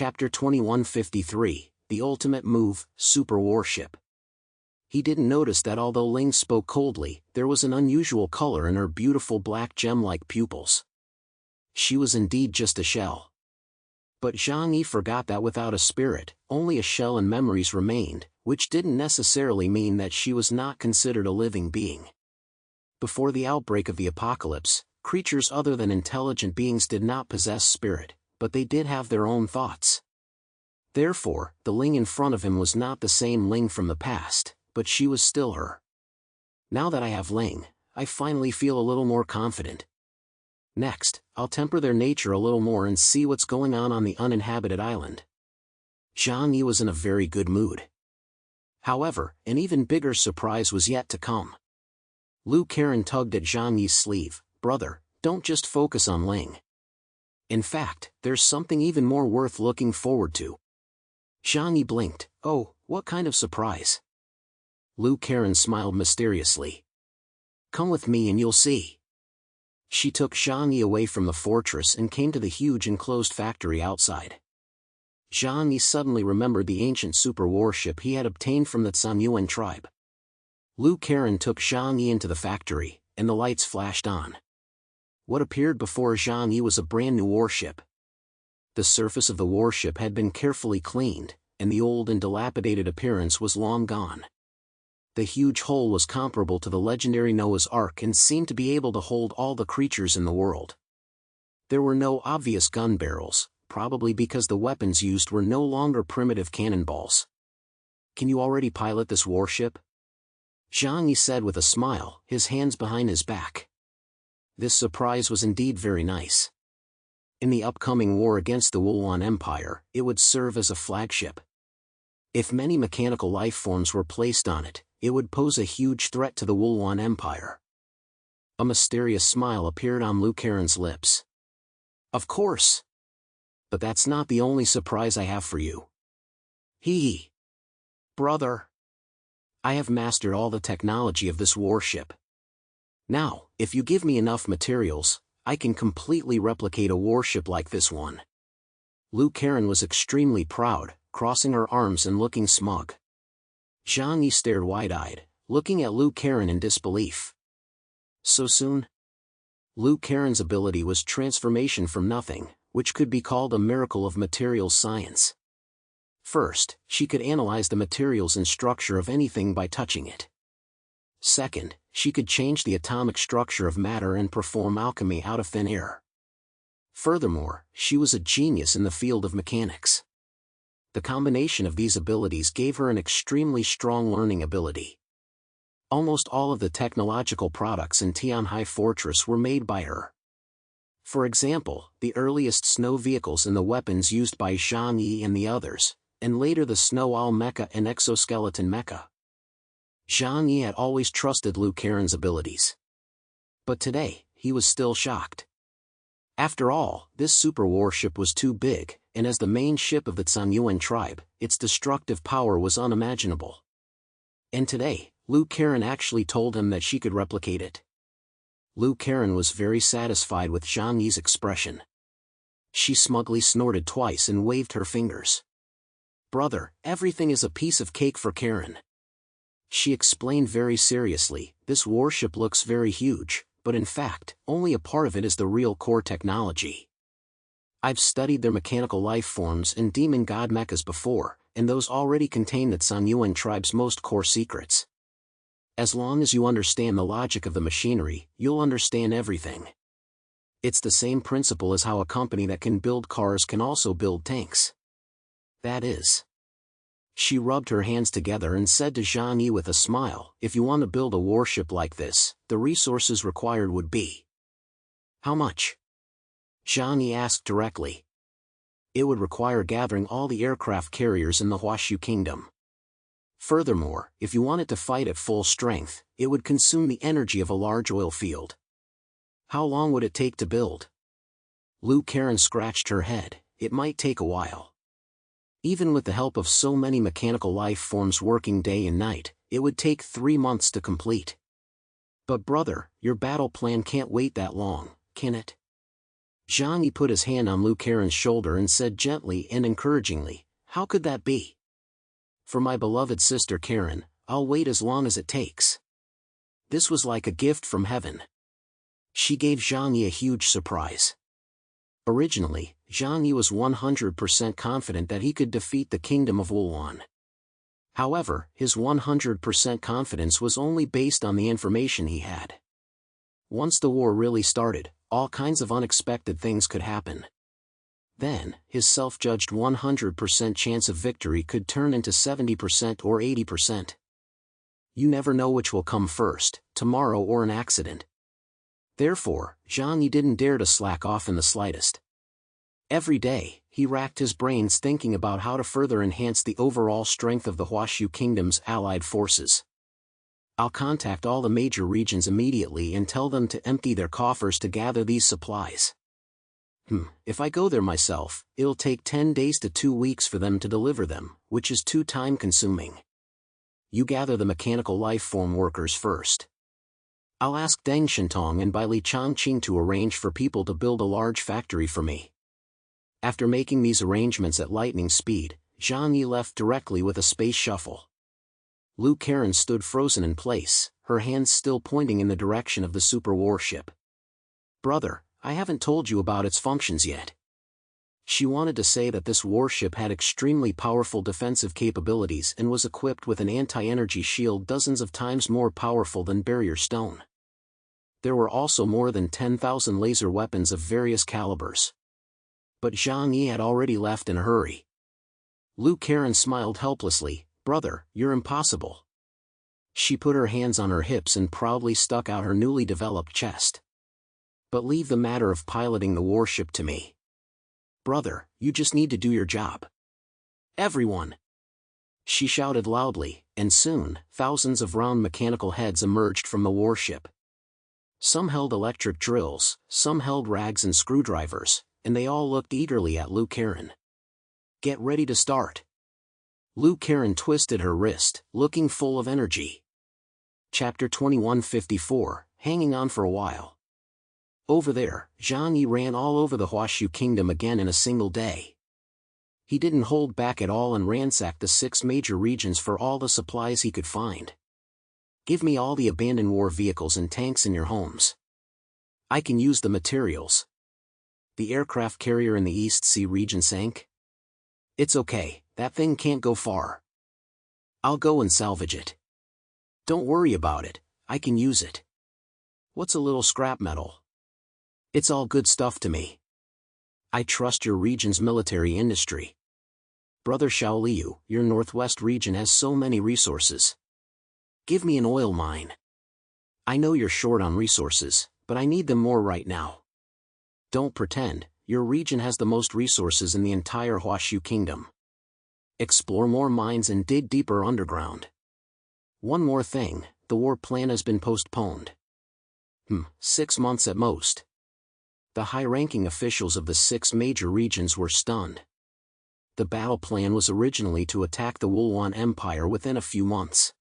Chapter 2153, The Ultimate Move, Super Warship. He didn't notice that although Ling spoke coldly, there was an unusual color in her beautiful black gem-like pupils. She was indeed just a shell. But Zhang Yi forgot that without a spirit, only a shell and memories remained, which didn't necessarily mean that she was not considered a living being. Before the outbreak of the apocalypse, creatures other than intelligent beings did not possess spirit, but they did have their own thoughts. Therefore, the Ling in front of him was not the same Ling from the past, but she was still her. Now that I have Ling, I finally feel a little more confident. Next, I'll temper their nature a little more and see what's going on the uninhabited island. Zhang Yi was in a very good mood. However, an even bigger surprise was yet to come. Lu Karen tugged at Zhang Yi's sleeve. "Brother, don't just focus on Ling. In fact, there's something even more worth looking forward to." Zhang Yi blinked. "Oh, what kind of surprise?" Lu Karen smiled mysteriously. "Come with me and you'll see." She took Zhang Yi away from the fortress and came to the huge enclosed factory outside. Zhang Yi suddenly remembered the ancient super warship he had obtained from the Zhanyuan tribe. Lu Karen took Zhang Yi into the factory, and the lights flashed on. What appeared before Zhang Yi was a brand new warship. The surface of the warship had been carefully cleaned, and the old and dilapidated appearance was long gone. The huge hull was comparable to the legendary Noah's Ark and seemed to be able to hold all the creatures in the world. There were no obvious gun barrels, probably because the weapons used were no longer primitive cannonballs. "Can you already pilot this warship?" Zhang Yi said with a smile, his hands behind his back. This surprise was indeed very nice. In the upcoming war against the Wulwan Empire, it would serve as a flagship. If many mechanical life forms were placed on it, it would pose a huge threat to the Wulwan Empire. A mysterious smile appeared on Lu Karen's lips. "Of course. But that's not the only surprise I have for you. Hee. Brother. I have mastered all the technology of this warship. Now, if you give me enough materials, I can completely replicate a warship like this one." Lu Karen was extremely proud, crossing her arms and looking smug. Zhang Yi stared wide-eyed, looking at Lu Karen in disbelief. So soon? Lu Karen's ability was transformation from nothing, which could be called a miracle of materials science. First, she could analyze the materials and structure of anything by touching it. Second, she could change the atomic structure of matter and perform alchemy out of thin air. Furthermore, she was a genius in the field of mechanics. The combination of these abilities gave her an extremely strong learning ability. Almost all of the technological products in Tianhai Fortress were made by her. For example, the earliest snow vehicles and the weapons used by Zhang Yi and the others, and later the Snow Owl mecha and exoskeleton mecha. Zhang Yi had always trusted Lu Karen's abilities. But today, he was still shocked. After all, this super warship was too big, and as the main ship of the Zhanyuan tribe, its destructive power was unimaginable. And today, Lu Karen actually told him that she could replicate it. Lu Karen was very satisfied with Zhang Yi's expression. She smugly snorted twice and waved her fingers. "Brother, everything is a piece of cake for Karen." She explained very seriously, "This warship looks very huge, but in fact, only a part of it is the real core technology. I've studied their mechanical life forms and demon god mechas before, and those already contain the Zhanyuan tribe's most core secrets. As long as you understand the logic of the machinery, you'll understand everything. It's the same principle as how a company that can build cars can also build tanks. That is." She rubbed her hands together and said to Zhang Yi with a smile, "If you want to build a warship like this, the resources required would be..." "How much?" Zhang Yi asked directly. "It would require gathering all the aircraft carriers in the Huashu Kingdom. Furthermore, if you want it to fight at full strength, it would consume the energy of a large oil field." "How long would it take to build?" Lu Karen scratched her head. "It might take a while. Even with the help of so many mechanical life forms working day and night, it would take 3 months to complete." "But brother, your battle plan can't wait that long, can it?" Zhang Yi put his hand on Lu Karen's shoulder and said gently and encouragingly, "How could that be? For my beloved sister Karen, I'll wait as long as it takes." This was like a gift from heaven. She gave Zhang Yi a huge surprise. Originally, Zhang Yi was 100% confident that he could defeat the kingdom of Wulwan. However, his 100% confidence was only based on the information he had. Once the war really started, all kinds of unexpected things could happen. Then, his self-judged 100% chance of victory could turn into 70% or 80%. You never know which will come first, tomorrow or an accident. Therefore, Zhang Yi didn't dare to slack off in the slightest. Every day, he racked his brains thinking about how to further enhance the overall strength of the Huashu Kingdom's allied forces. I'll contact all the major regions immediately and tell them to empty their coffers to gather these supplies. If I go there myself, it'll take 10 days to 2 weeks for them to deliver them, which is too time-consuming. You gather the mechanical life-form workers first. I'll ask Deng Shintong and Bai Li Changqing to arrange for people to build a large factory for me. After making these arrangements at lightning speed, Zhang Yi left directly with a space shuffle. Lu Karen stood frozen in place, her hands still pointing in the direction of the super warship. "Brother, I haven't told you about its functions yet." She wanted to say that this warship had extremely powerful defensive capabilities and was equipped with an anti-energy shield dozens of times more powerful than barrier stone. There were also more than 10,000 laser weapons of various calibers. But Zhang Yi had already left in a hurry. Lu Karen smiled helplessly, "Brother, you're impossible." She put her hands on her hips and proudly stuck out her newly developed chest. "But leave the matter of piloting the warship to me. Brother, you just need to do your job. Everyone!" She shouted loudly, and soon, thousands of round mechanical heads emerged from the warship. Some held electric drills, some held rags and screwdrivers, and they all looked eagerly at Lu Karen. "Get ready to start." Lu Karen twisted her wrist, looking full of energy. Chapter 2154, Hanging On for a While. Over there, Zhang Yi ran all over the Huashu Kingdom again in a single day. He didn't hold back at all and ransacked the 6 major regions for all the supplies he could find. "Give me all the abandoned war vehicles and tanks in your homes. I can use the materials." The aircraft carrier in the East Sea region sank. "It's okay, that thing can't go far. I'll go and salvage it. Don't worry about it, I can use it. What's a little scrap metal? It's all good stuff to me. I trust your region's military industry. Brother Xiaoliu, your northwest region has so many resources. Give me an oil mine. I know you're short on resources, but I need them more right now. Don't pretend, your region has the most resources in the entire Huashu Kingdom. Explore more mines and dig deeper underground. One more thing, the war plan has been postponed. 6 months at most." The high-ranking officials of the 6 major regions were stunned. The battle plan was originally to attack the Wulwan Empire within a few months.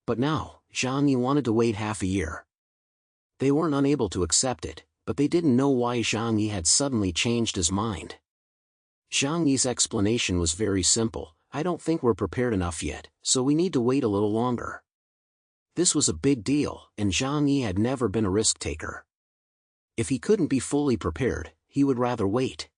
But now, Zhang Yi wanted to wait half a year. They weren't unable to accept it, but they didn't know why Zhang Yi had suddenly changed his mind. Zhang Yi's explanation was very simple: "I don't think we're prepared enough yet, so we need to wait a little longer." This was a big deal, and Zhang Yi had never been a risk-taker. If he couldn't be fully prepared, he would rather wait.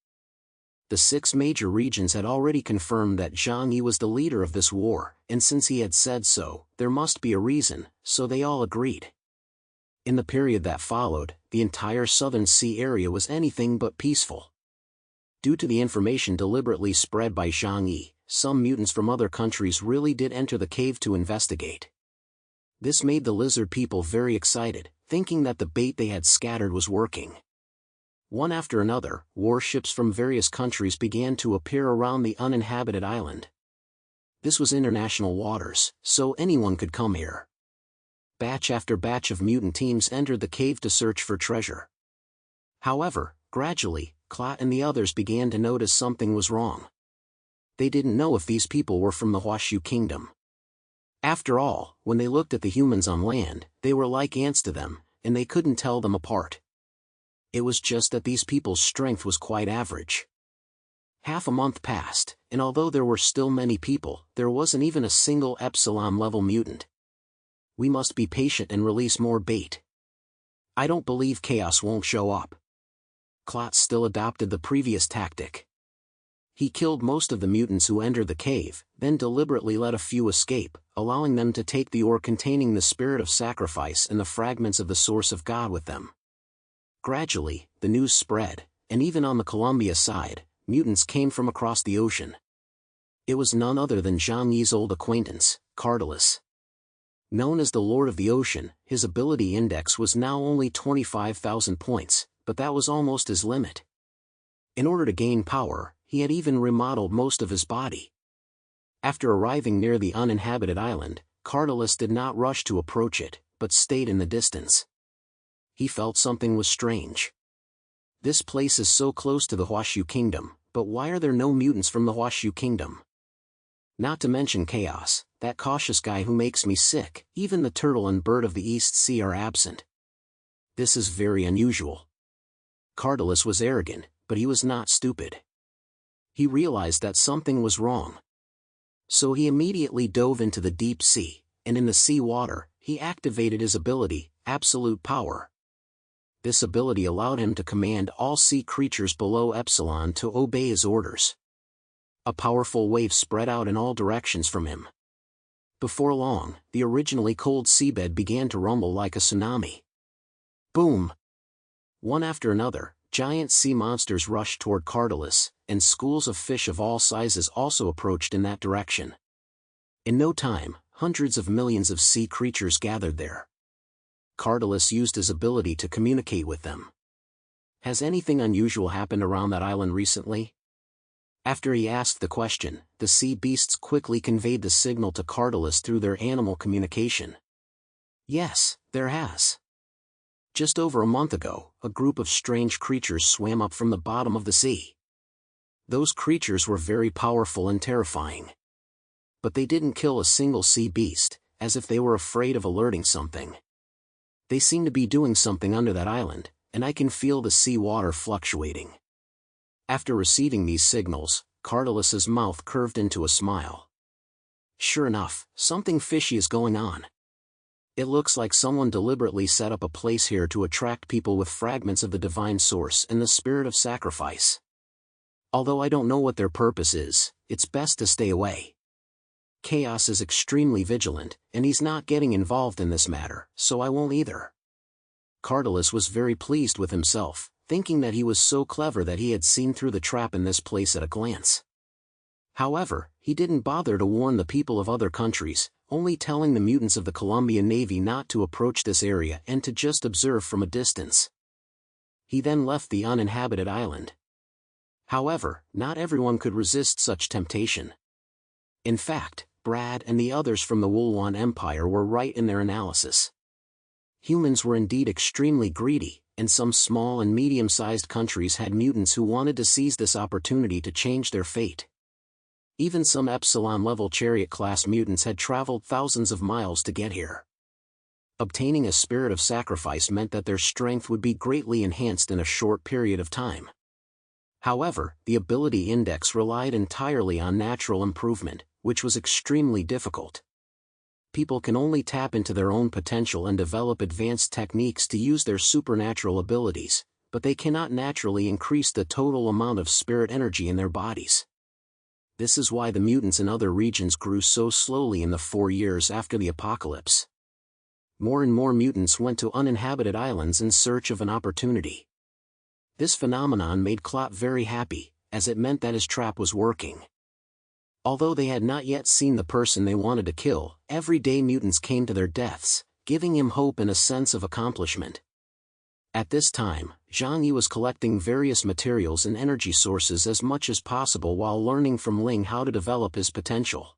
The 6 major regions had already confirmed that Zhang Yi was the leader of this war, and since he had said so, there must be a reason, so they all agreed. In the period that followed, the entire southern sea area was anything but peaceful. Due to the information deliberately spread by Zhang Yi, some mutants from other countries really did enter the cave to investigate. This made the lizard people very excited, thinking that the bait they had scattered was working. One after another, warships from various countries began to appear around the uninhabited island. This was international waters, so anyone could come here. Batch after batch of mutant teams entered the cave to search for treasure. However, gradually, Klat and the others began to notice something was wrong. They didn't know if these people were from the Huashu Kingdom. After all, when they looked at the humans on land, they were like ants to them, and they couldn't tell them apart. It was just that these people's strength was quite average. Half a month passed, and although there were still many people, there wasn't even a single Epsilon-level mutant. We must be patient and release more bait. I don't believe Chaos won't show up. Klotz still adopted the previous tactic. He killed most of the mutants who entered the cave, then deliberately let a few escape, allowing them to take the ore containing the spirit of sacrifice and the fragments of the source of God with them. Gradually, the news spread, and even on the Columbia side, mutants came from across the ocean. It was none other than Zhang Yi's old acquaintance, Cardalus. Known as the Lord of the Ocean, his ability index was now only 25,000 points, but that was almost his limit. In order to gain power, he had even remodeled most of his body. After arriving near the uninhabited island, Cardalus did not rush to approach it, but stayed in the distance. He felt something was strange. This place is so close to the Huashu Kingdom, but why are there no mutants from the Huashu Kingdom? Not to mention Chaos, that cautious guy who makes me sick. Even the turtle and bird of the East Sea are absent. This is very unusual. Cardalus was arrogant, but he was not stupid. He realized that something was wrong. So he immediately dove into the deep sea, and in the sea water, he activated his ability, Absolute Power. This ability allowed him to command all sea creatures below Epsilon to obey his orders. A powerful wave spread out in all directions from him. Before long, the originally cold seabed began to rumble like a tsunami. Boom! One after another, giant sea monsters rushed toward Cardalus, and schools of fish of all sizes also approached in that direction. In no time, hundreds of millions of sea creatures gathered there. Cardalus used his ability to communicate with them. Has anything unusual happened around that island recently? After he asked the question, the sea beasts quickly conveyed the signal to Cardalus through their animal communication. Yes, there has. Just over a month ago, a group of strange creatures swam up from the bottom of the sea. Those creatures were very powerful and terrifying. But they didn't kill a single sea beast, as if they were afraid of alerting something. They seem to be doing something under that island, and I can feel the sea water fluctuating. After receiving these signals, Cardalus's mouth curved into a smile. Sure enough, something fishy is going on. It looks like someone deliberately set up a place here to attract people with fragments of the divine source and the spirit of sacrifice. Although I don't know what their purpose is, it's best to stay away. Chaos is extremely vigilant, and he's not getting involved in this matter, so I won't either. Cardalus was very pleased with himself, thinking that he was so clever that he had seen through the trap in this place at a glance. However, he didn't bother to warn the people of other countries, only telling the mutants of the Colombian Navy not to approach this area and to just observe from a distance. He then left the uninhabited island. However, not everyone could resist such temptation. In fact, Brad and the others from the Wulwan Empire were right in their analysis. Humans were indeed extremely greedy, and some small and medium-sized countries had mutants who wanted to seize this opportunity to change their fate. Even some Epsilon-level chariot-class mutants had traveled thousands of miles to get here. Obtaining a spirit of sacrifice meant that their strength would be greatly enhanced in a short period of time. However, the ability index relied entirely on natural improvement, which was extremely difficult. People can only tap into their own potential and develop advanced techniques to use their supernatural abilities, but they cannot naturally increase the total amount of spirit energy in their bodies. This is why the mutants in other regions grew so slowly in the 4 years after the apocalypse. More and more mutants went to uninhabited islands in search of an opportunity. This phenomenon made Klot very happy, as it meant that his trap was working. Although they had not yet seen the person they wanted to kill, everyday mutants came to their deaths, giving him hope and a sense of accomplishment. At this time, Zhang Yi was collecting various materials and energy sources as much as possible while learning from Ling how to develop his potential.